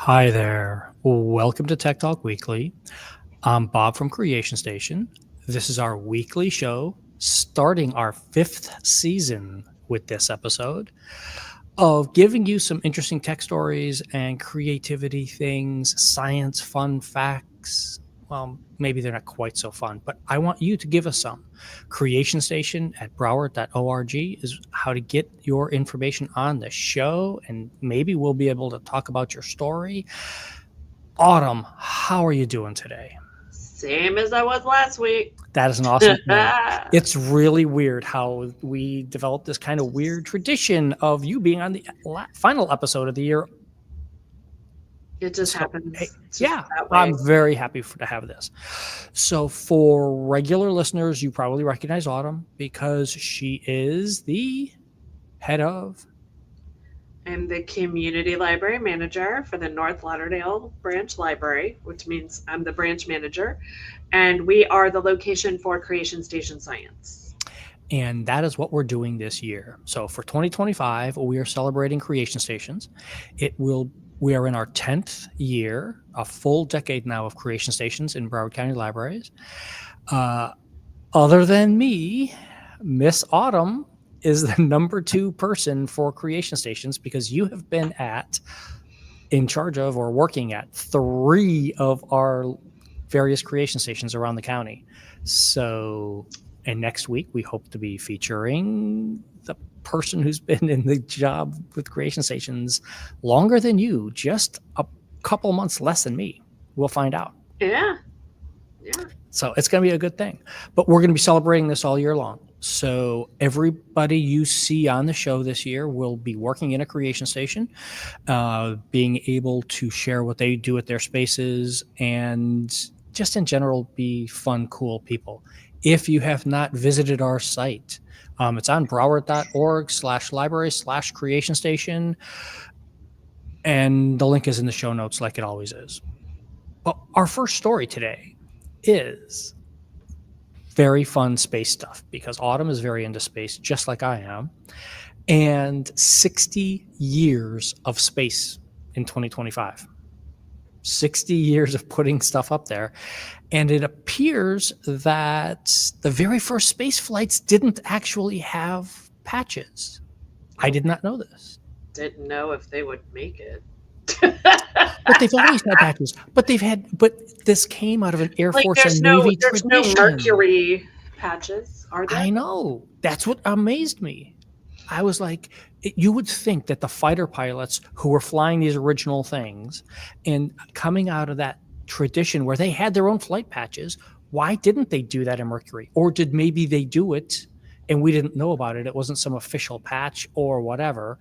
Hi there. Welcome to Tech Talk Weekly. I'm Bob from Creation Station. This is our weekly show, starting our 5th season with this episode of giving you some interesting tech stories and creativity things, science, fun facts. Well, maybe they're not quite so fun, but I want you to give us some. Creation Station at broward.org is how to get your information on the show, and maybe we'll be able to talk about your story. Autumn, how are you doing today? Same as I was last week. That is an awesome thing. It's really weird how we developed this kind of weird tradition of you being on the final episode of the year. It just happens. Hey, It's just yeah, that way. I'm very happy to have this. So for regular listeners, you probably recognize Autumn because she is the head of. I'm the community library manager for the North Lauderdale Branch Library, which means I'm the branch manager. And we are the location for Creation Station Science. And that is what we're doing this year. So for 2025, we are celebrating Creation Stations. We are in our 10th year, a full decade now of Creation Stations in Broward County Libraries. Other than me, Miss Autumn is the number 2 person for Creation Stations because you have been in charge of or working at 3 of our various Creation Stations around the county. So, and next week we hope to be featuring the person who's been in the job with Creation Stations longer than you, just a couple months less than me. We'll find out. Yeah. So it's going to be a good thing. But we're going to be celebrating this all year long. So everybody you see on the show this year will be working in a Creation Station, being able to share what they do at their spaces, and just in general be fun, cool people. If you have not visited our site, it's on broward.org/library/Creation Station. And the link is in the show notes like it always is. Well, our first story today is very fun space stuff because Autumn is very into space, just like I am. And 60 years of space in 2025. 60 years of putting stuff up there. And it appears that the very first space flights didn't actually have patches. I did not know this. Didn't know if they would make it. But they've always had patches. But this came out of an Air Force and Navy tradition. There's no Mercury patches, are there? I know. That's what amazed me. I was like, you would think that the fighter pilots who were flying these original things and coming out of that tradition where they had their own flight patches, why didn't they do that in Mercury? Or did maybe they do it and we didn't know about it? It wasn't some official patch or whatever.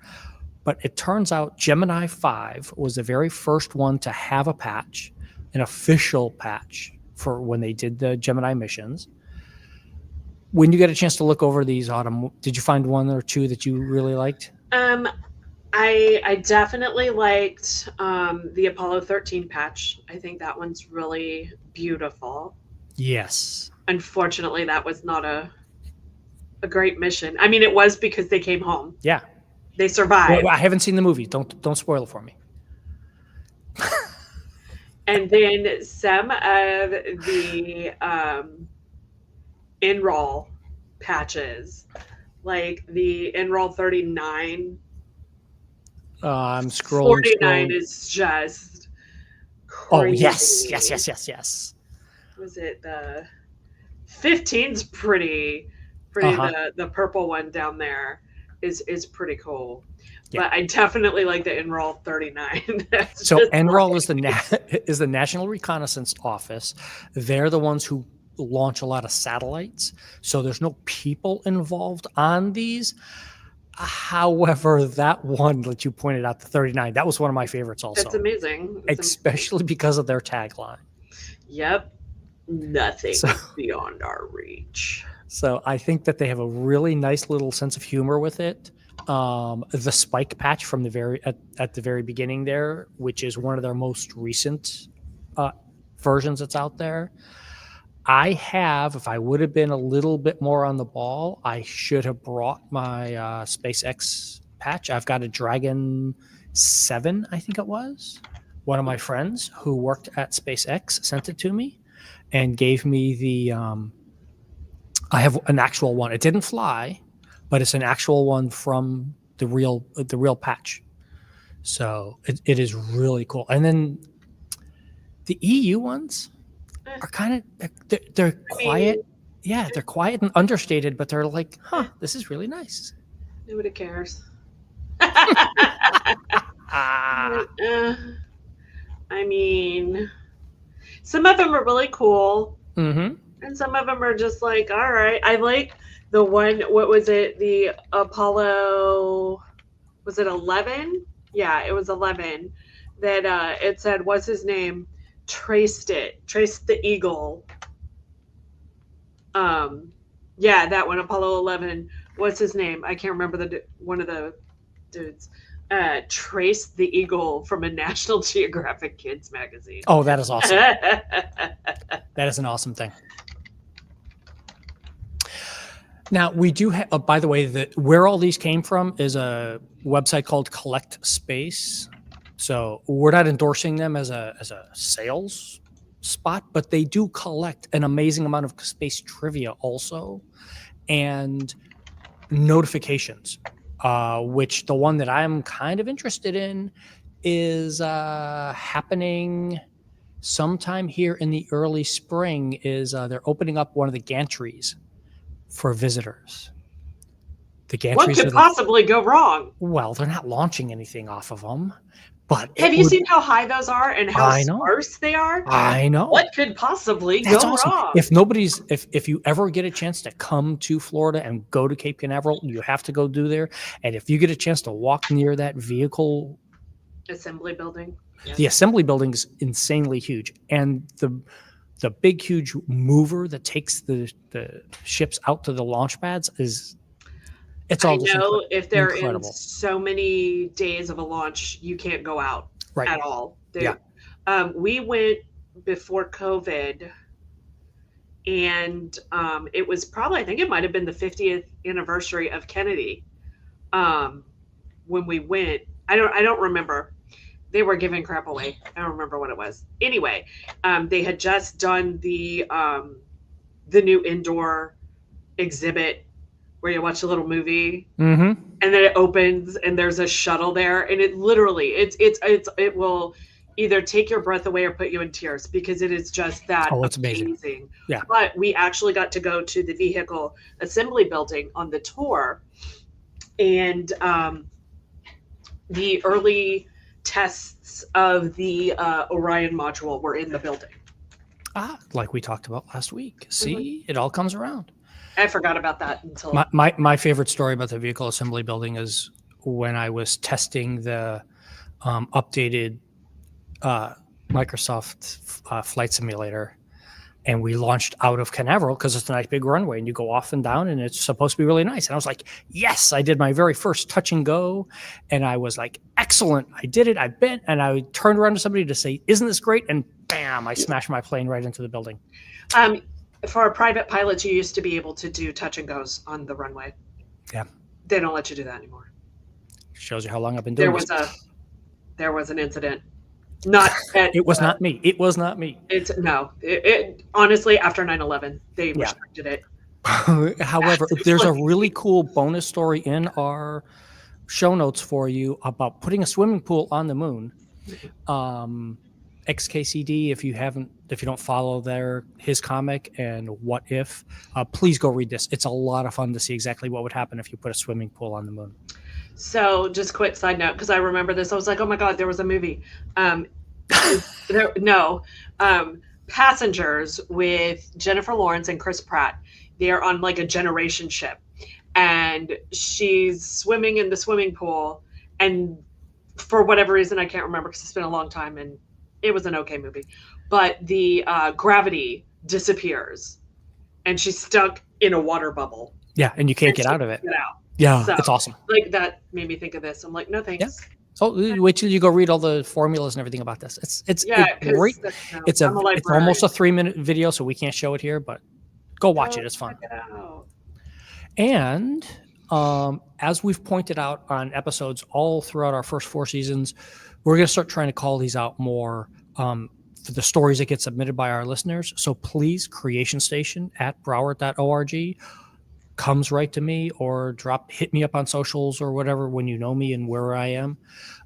But it turns out Gemini 5 was the very first one to have a patch, an official patch for when they did the Gemini missions. When you get a chance to look over these, Autumn, did you find one or two that you really liked? I definitely liked the Apollo 13 patch. I think that one's really beautiful. Yes. Unfortunately, that was not a great mission. I mean, it was because they came home. Yeah. They survived. Well, I haven't seen the movie. Don't spoil it for me. And then some of the Enroll patches, like the Enroll 39. I'm scrolling. 49 is just crazy. Oh, yes. Was it the 15's pretty the purple one down there is pretty cool. Yeah. But I definitely like the Enroll 39. So Enroll is the National Reconnaissance Office. They're the ones who launch a lot of satellites. So there's no people involved on these. However, that one that you pointed out, the 39, that was one of my favorites also. That's amazing. Especially because of their tagline. Yep. Nothing is beyond our reach. So I think that they have a really nice little sense of humor with it. The spike patch from at the very beginning there, which is one of their most recent versions that's out there. If I would have been a little bit more on the ball, I should have brought my SpaceX patch. I've got a Dragon 7, I think it was. one of my friends who worked at SpaceX sent it to me and gave me the I have an actual one. It didn't fly, but it's an actual one from the real patch. So it is really cool. And then the EU ones are kind of they're quiet. Yeah, they're quiet and understated, but they're like, this is really nice. Nobody cares. I mean, some of them are really cool, and some of them are just like, all right. I like the one. What was it? The Apollo? Was it 11? Yeah, it was 11. That it said, what's his name? Traced the eagle. Yeah, that one, Apollo 11. What's his name? I can't remember one of the dudes. Traced the eagle from a National Geographic Kids magazine. Oh, that is awesome. That is an awesome thing. Now, we do have, by the way, where all these came from is a website called Collect Space. So we're not endorsing them as a sales spot, but they do collect an amazing amount of space trivia also, and notifications, which the one that I'm kind of interested in is happening sometime here in the early spring. Is they're opening up one of the gantries for visitors. The gantries. What could possibly go wrong? Well, they're not launching anything off of them. But have you seen how high those are and how sparse they are? I know. What could possibly go wrong? If you ever get a chance to come to Florida and go to Cape Canaveral, you have to go do there. And if you get a chance to walk near that vehicle assembly building, the assembly building is insanely huge, and the big huge mover that takes the ships out to the launch pads is. It's all I know if they're incredible. In so many days of a launch, you can't go out at all. We went before COVID, and it was probably, I think it might have been the 50th anniversary of Kennedy when we went. I don't remember. They were giving crap away. I don't remember what it was. Anyway, they had just done the new indoor exhibit where you watch a little movie, and then it opens and there's a shuttle there, and it literally it will either take your breath away or put you in tears because it is just that amazing. Yeah. But we actually got to go to the vehicle assembly building on the tour, and the early tests of the Orion module were in the building. Like we talked about last week. See, it all comes around. I forgot about that until my favorite story about the vehicle assembly building is when I was testing the updated Microsoft flight simulator, and we launched out of Canaveral because it's a nice big runway and you go off and down and it's supposed to be really nice. And I was like, yes, I did my very first touch and go. And I was like, excellent. I did it. I bent, and I turned around to somebody to say, isn't this great? And bam, I smashed my plane right into the building. For private pilots, you used to be able to do touch and goes on the runway. Yeah. They don't let you do that anymore. Shows you how long I've been doing this. There was an incident. It was not me. It was not me. It honestly, after 9/11, they restricted it. However, there's a really cool bonus story in our show notes for you about putting a swimming pool on the moon. XKCD, if you don't follow his comic and What If, please go read this. It's a lot of fun to see exactly what would happen if you put a swimming pool on the moon. So just quick side note, because I remember this, I was like, oh my God, there was a movie. Passengers with Jennifer Lawrence and Chris Pratt. They are on like a generation ship, and she's swimming in the swimming pool, and for whatever reason, I can't remember because it's been a long time, and it was an okay movie, but the gravity disappears and she's stuck in a water bubble. Yeah, and you can't get out of it. Yeah, so, it's awesome. Like, that made me think of this. I'm like, no thanks. Yeah. So wait till you go read all the formulas and everything about this. It's great. It's almost a 3-minute video, so we can't show it here, but go watch it. It's fun. And as we've pointed out on episodes all throughout our first 4 seasons, we're going to start trying to call these out more for the stories that get submitted by our listeners. So please, creationstation@broward.org comes right to me, or hit me up on socials or whatever when you know me and where I am.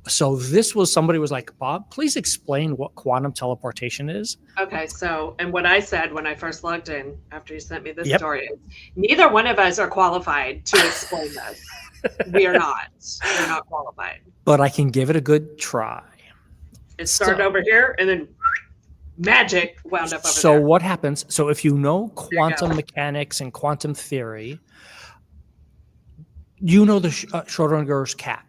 So this was, somebody was like, Bob, please explain what quantum teleportation is. Okay, so, and what I said when I first logged in after you sent me this Yep. story is, neither one of us are qualified to explain this. We are not. We're not qualified. But I can give it a good try. It started over here, and then magic wound up over there. So what happens? So if you know quantum mechanics and quantum theory, you know the Schrodinger's cat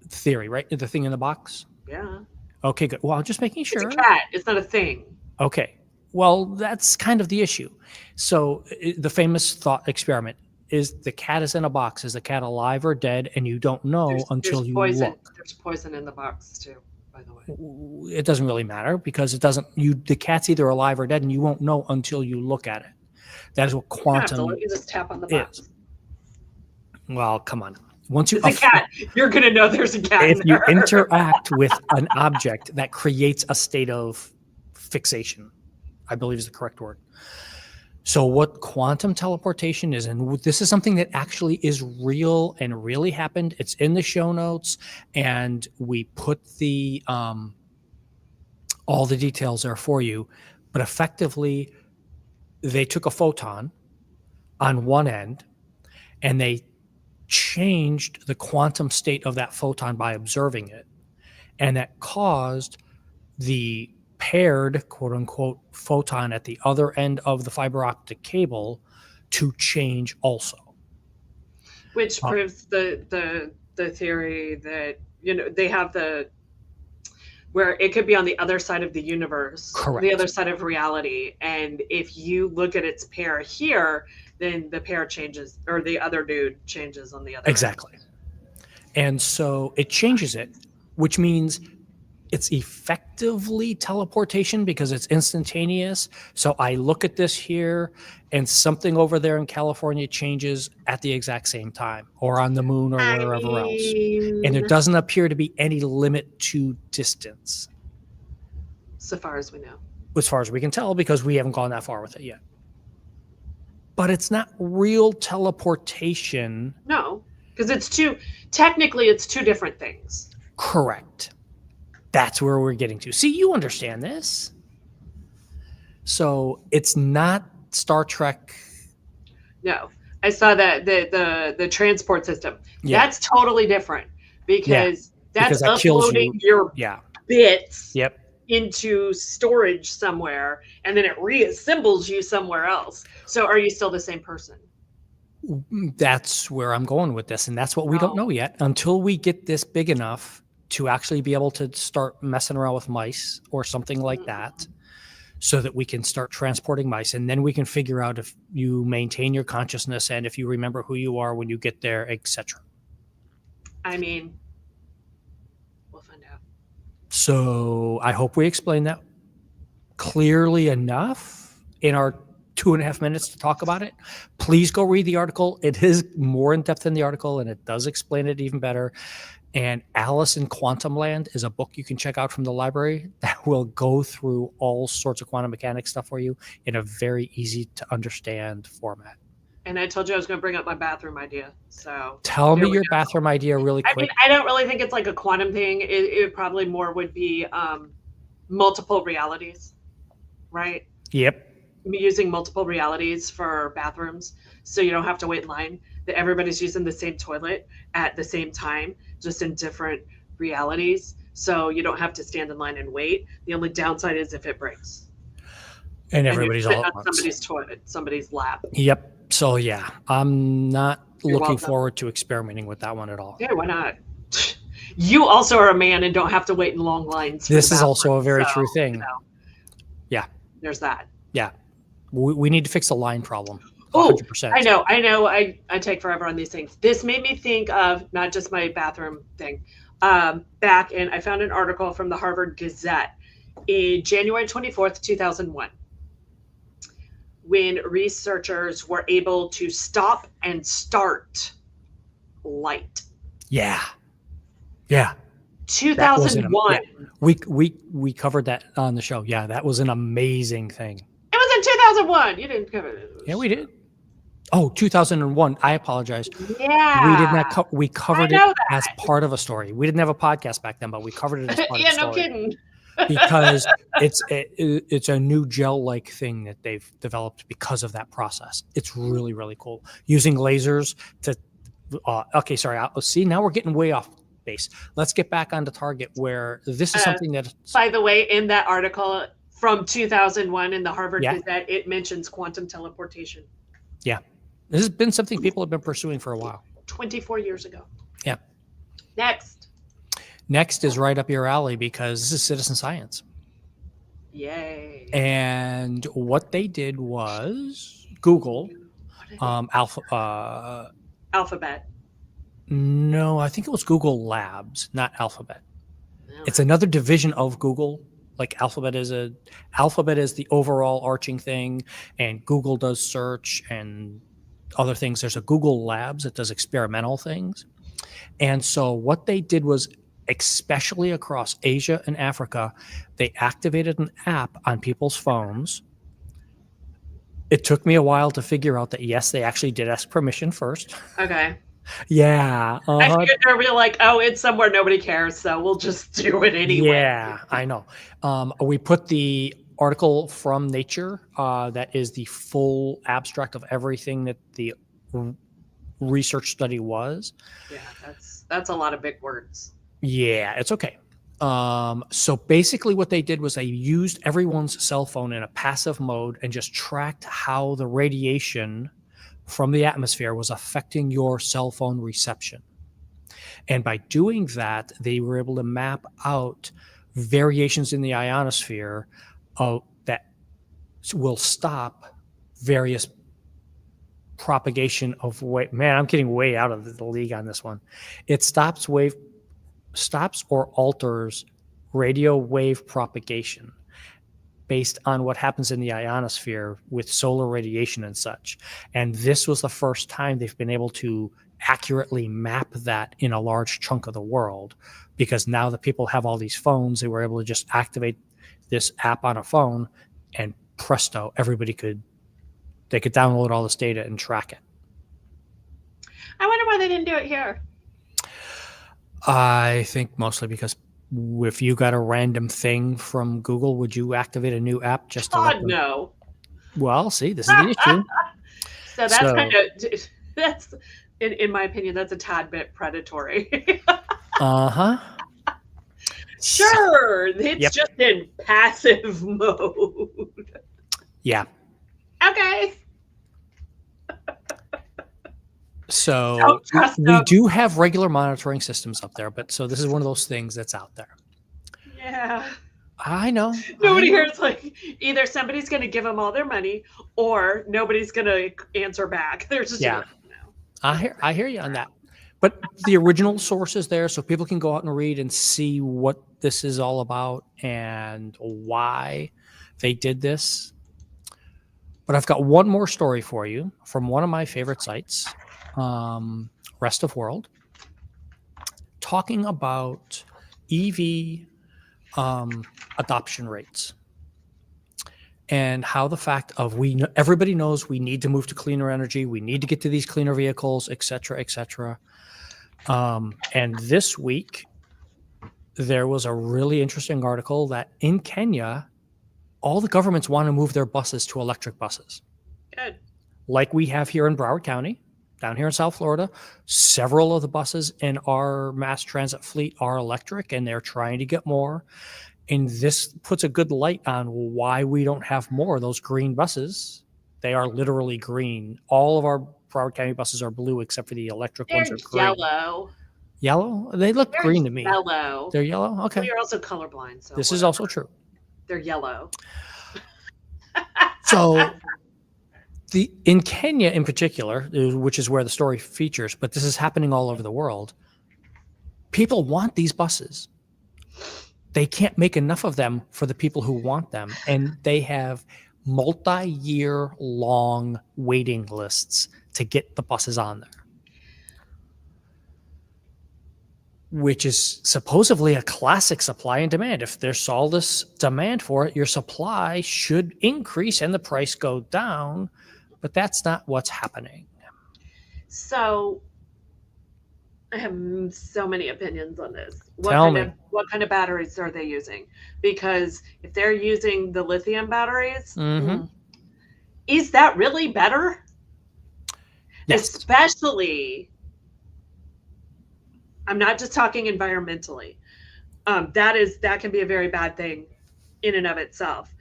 theory, right? The thing in the box? Yeah. Okay, good. Well, I'm just making sure. It's a cat. It's not a thing. Okay. Well, that's kind of the issue. So the famous thought experiment is, the cat is in a box. Is the cat alive or dead? And you don't know until you look. There's poison in the box too, by the way. It doesn't really matter, because it doesn't. The cat's either alive or dead, and you won't know until you look at it. That is what quantum You just tap on the box. is. Well, come on. Once you it's a cat, you're gonna know there's a cat. If you interact with an object, that creates a state of fixation, I believe is the correct word. So what quantum teleportation is, and this is something that actually is real and really happened. It's in the show notes, and we put the all the details there for you. But effectively, they took a photon on one end, and they changed the quantum state of that photon by observing it, and that caused the paired, quote unquote, photon at the other end of the fiber optic cable to change also, which proves the theory that, you know, they have where it could be on the other side of the universe. Correct. The other side of reality, and if you look at its pair here, then the pair changes, or the other dude changes on the other exactly end. And so it changes it, which means it's effectively teleportation because it's instantaneous. So I look at this here, and something over there in California changes at the exact same time, or on the moon, or wherever else. And there doesn't appear to be any limit to distance, so far as we know. As far as we can tell, because we haven't gone that far with it yet. But it's not real teleportation. No, because technically it's two different things. Correct. That's where we're getting to. See, you understand this. So it's not Star Trek. No, I saw that the transport system. Yeah. That's totally different, because that's uploading your bits into storage somewhere, and then it reassembles you somewhere else. So are you still the same person? That's where I'm going with this, and that's what we don't know yet until we get this big enough to actually be able to start messing around with mice or something like that, so that we can start transporting mice, and then we can figure out if you maintain your consciousness and if you remember who you are when you get there, etc. I mean, we'll find out. So I hope we explained that clearly enough in our 2.5 minutes to talk about it. Please go read the article. It is more in depth than the article, and it does explain it even better. And Alice in Quantum Land is a book you can check out from the library that will go through all sorts of quantum mechanics stuff for you in a very easy to understand format. And I told you I was going to bring up my bathroom idea. So tell me your bathroom idea really quick. I mean, I don't really think it's like a quantum thing. It probably more would be multiple realities, right? Yep. Using multiple realities for bathrooms, so you don't have to wait in line. That everybody's using the same toilet at the same time, just in different realities. So you don't have to stand in line and wait. The only downside is if it breaks. And everybody's all at once. Somebody's toilet, somebody's lap. Yep. So yeah, I'm not looking forward to experimenting with that one at all. Yeah, why not? You also are a man and don't have to wait in long lines. This is also a very true thing. Yeah. There's that. Yeah. We need to fix the line problem. Oh, I know. I take forever on these things. This made me think of not just my bathroom thing. I found an article from the Harvard Gazette in January 24th, 2001, when researchers were able to stop and start light. Yeah. Yeah. 2001. We covered that on the show. Yeah, that was an amazing thing. It was in 2001. You didn't cover it. Yeah, we did. Oh, 2001. I apologize. Yeah. We did not. We covered it that. as part of a story. We didn't have a podcast back then, but we covered it as part of a story. No kidding. Because it's a new gel-like thing that they've developed because of that process. It's really, really cool. Using lasers to okay, sorry. See, now we're getting way off base. Let's get back onto target, where this is something that, by the way, in that article from 2001 in the Harvard Gazette, it mentions quantum teleportation. Yeah, this has been something people have been pursuing for a while. 24 years ago. Yeah. Next is right up your alley, because this is citizen science. Yay. And what they did was Google, Alphabet. No, I think it was Google Labs, not Alphabet. No. It's another division of Google. Like Alphabet is the overall arching thing, and Google does search and other things. There's a Google Labs that does experimental things. And so what they did was, especially across Asia and Africa, they activated an app on people's phones. It took me a while to figure out that, yes, they actually did ask permission first. Okay. Yeah. I figured they're really like, oh, it's somewhere nobody cares, so we'll just do it anyway. Yeah, I know. We put the article from Nature that is the full abstract of everything that the research study was. Yeah, that's a lot of big words. Yeah, it's okay. So basically what they did was they used everyone's cell phone in a passive mode and just tracked how the radiation from the atmosphere was affecting your cell phone reception. And by doing that, they were able to map out variations in the ionosphere that will stop various propagation of wave. Man, I'm getting way out of the league on this one. It stops or alters radio wave propagation based on what happens in the ionosphere with solar radiation and such. And this was the first time they've been able to accurately map that in a large chunk of the world, because now that people have all these phones, they were able to just activate this app on a phone, and presto, everybody could download all this data and track it. I wonder why they didn't do it here. I think mostly because if you got a random thing from Google, would you activate a new app just to let them? No. Well, see, this is the issue. So that's in my opinion, that's a tad bit predatory. Uh-huh. Sure, it's just in passive mode. Yeah. Okay. So we do have regular monitoring systems up there, but so this is one of those things that's out there. Yeah. I know. Nobody here is like, either somebody's going to give them all their money or nobody's going to answer back. There's just no. I hear you on that. But the original source is there, so people can go out and read and see what this is all about and why they did this. But I've got one more story for you from one of my favorite sites, Rest of World, talking about EV adoption rates and how the fact of everybody knows we need to move to cleaner energy, we need to get to these cleaner vehicles, et cetera, et cetera. And this week, there was a really interesting article that in Kenya, all the governments want to move their buses to electric buses. Good. Like we have here in Broward County, down here in South Florida. Several of the buses in our mass transit fleet are electric, and they're trying to get more. And this puts a good light on why we don't have more of those green buses. They are literally green. All of our Broward County buses are blue, except for the electric ones are green. Yellow. Yellow? They look green to me. Yellow. They're yellow? Okay. We are also colorblind. So this is also true. They're yellow. So in Kenya in particular, which is where the story features, but this is happening all over the world, people want these buses. They can't make enough of them for the people who want them. And they have multi-year long waiting lists to get the buses on there. which is supposedly a classic supply and demand. If there's all this demand for it, your supply should increase and the price go down, but that's not what's happening. So I have so many opinions on this. Tell me. What kind of batteries are they using? Because if they're using the lithium batteries, is that really better? Yes. Especially, I'm not just talking environmentally. That can be a very bad thing in and of itself.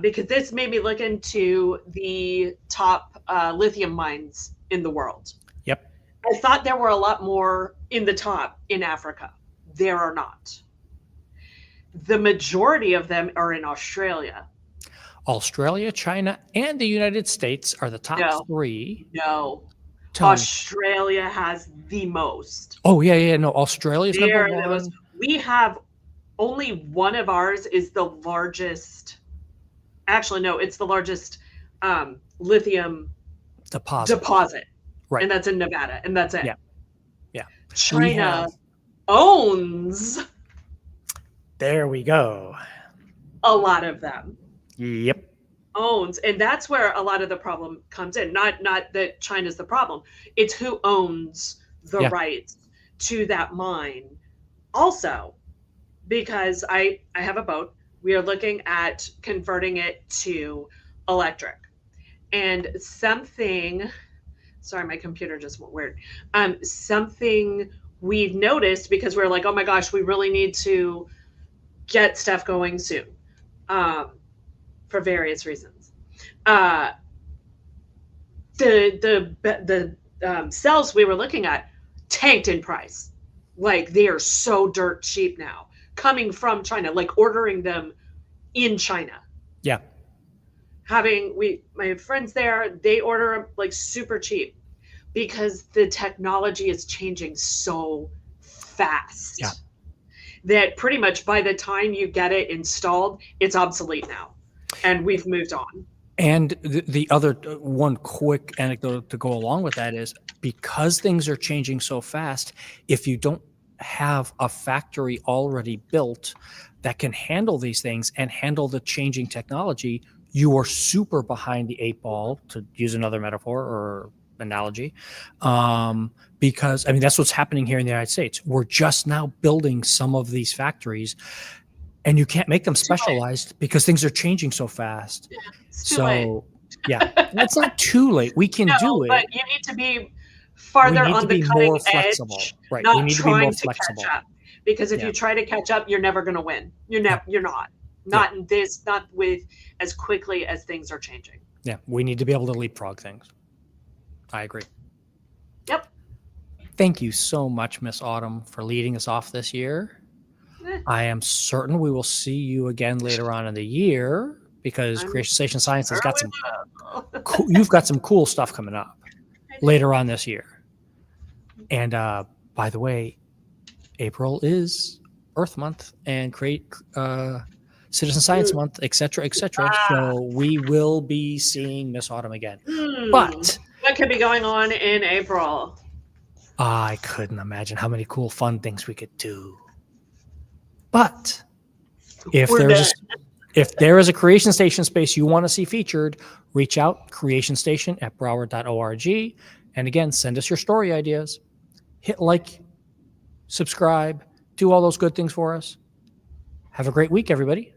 Because this made me look into the top lithium mines in the world. Yep. I thought there were a lot more in the top in Africa. There are not. The majority of them are in Australia. Australia, China, and the United States are the top three. No. Australia has the most. Oh, yeah. No, Australia's number one. We have only one of ours is the largest. Actually, no, it's the largest lithium deposit. Right. And that's in Nevada. And that's it. Yeah. China owns. There we go. A lot of them. Yep. Owns. And that's where a lot of the problem comes in. Not that China's the problem. It's who owns the rights to that mine. Also, because I have a boat, we are looking at converting it to electric. And something, sorry, my computer just went weird. Something we've noticed, because we're like, oh my gosh, we really need to get stuff going soon, for various reasons. The cells we were looking at tanked in price. Like, they are so dirt cheap now, coming from China, like ordering them in China. Yeah. My friends there, they order them like super cheap because the technology is changing so fast that pretty much by the time you get it installed, it's obsolete now. And we've moved on. And the other one quick anecdote to go along with that is, because things are changing so fast, if you don't have a factory already built that can handle these things and handle the changing technology, you are super behind the eight ball, to use another metaphor or analogy. Because, I mean, that's what's happening here in the United States. We're just now building some of these factories, and you can't make them specialized because things are changing so fast. So, that's not too late. We can do it. But you need to be farther on the cutting edge, right? Not we need trying to be more flexible. catch up. Because if you try to catch up, you're never going to win. You're not. Not in this. Not with as quickly as things are changing. Yeah, we need to be able to leapfrog things. I agree. Yep. Thank you so much, Miss Autumn, for leading us off this year. I am certain we will see you again later on in the year, because Creation Station Science has got some. You've got some cool stuff coming up later on this year. And by the way, April is Earth Month and Citizen Science Month, etc., etc. So we will be seeing Miss Autumn again. But what could be going on in April? I couldn't imagine how many cool, fun things we could do. But if there is a Creation Station space you want to see featured, reach out, creationstation@broward.org. And again, send us your story ideas. Hit like, subscribe, do all those good things for us. Have a great week, everybody.